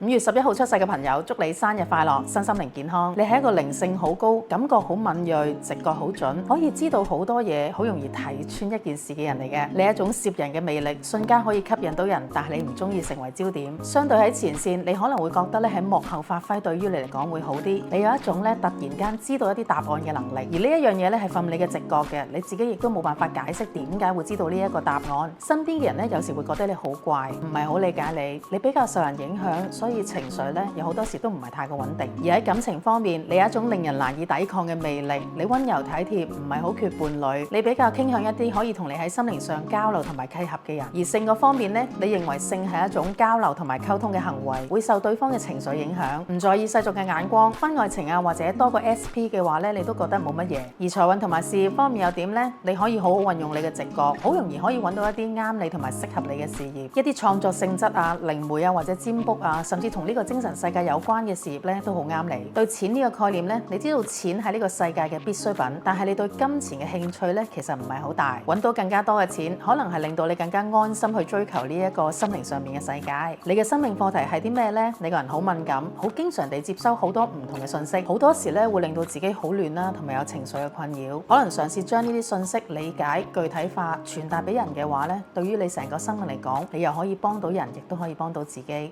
5月11號出世嘅朋友，祝你生日快樂，身心靈健康。你係一個靈性好高、感覺好敏銳、直覺好準，可以知道好多嘢，好容易睇穿一件事嘅人嚟嘅。你係一種攝人嘅魅力，瞬間可以吸引到人，但係你唔中意成為焦點。相對喺前線，你可能會覺得咧喺幕後發揮對於你嚟講會好啲。你有一種咧突然間知道一啲答案嘅能力，而呢一樣嘢咧係憑你嘅直覺嘅，你自己亦都冇辦法解釋點解會知道呢一個答案。身邊嘅人咧有時會覺得你好怪，唔係好理解你，你比較受人影響，所以情緒咧有好多時都唔係太過穩定。而喺感情方面，你有一種令人難以抵抗嘅魅力，你溫柔體貼，唔係好缺伴侶，你比較傾向一啲可以同你喺心靈上交流同埋契合嘅人。而性嗰方面咧，你認為性係一種交流同埋溝通嘅行為，會受對方嘅情緒影響，唔在意世俗嘅眼光。婚外情啊或者多個 SP 嘅話咧，你都覺得冇乜嘢。而財運同埋事業方面又點呢？你可以好好運用你嘅直覺，好容易可以揾到一啲啱你同埋適合你嘅事業，一啲創作性質啊、靈媒啊或者占卜啊，甚至同呢個精神世界有關嘅事業咧都好啱你。對錢呢個概念咧，你知道錢係呢個世界嘅必需品，但係你對金錢嘅興趣咧其實唔係好大。揾到更加多嘅錢，可能係令到你更加安心去追求呢一個心靈上面嘅世界。你嘅生命課題係啲咩呢？你個人好敏感，好經常地接收好多唔同嘅信息，好多時咧會令到自己好亂啦，同埋有情緒嘅困擾。可能嘗試將呢啲信息理解、具體化、傳達俾人嘅話咧，對於你成個生命嚟講，你又可以幫到人，亦都可以幫到自己。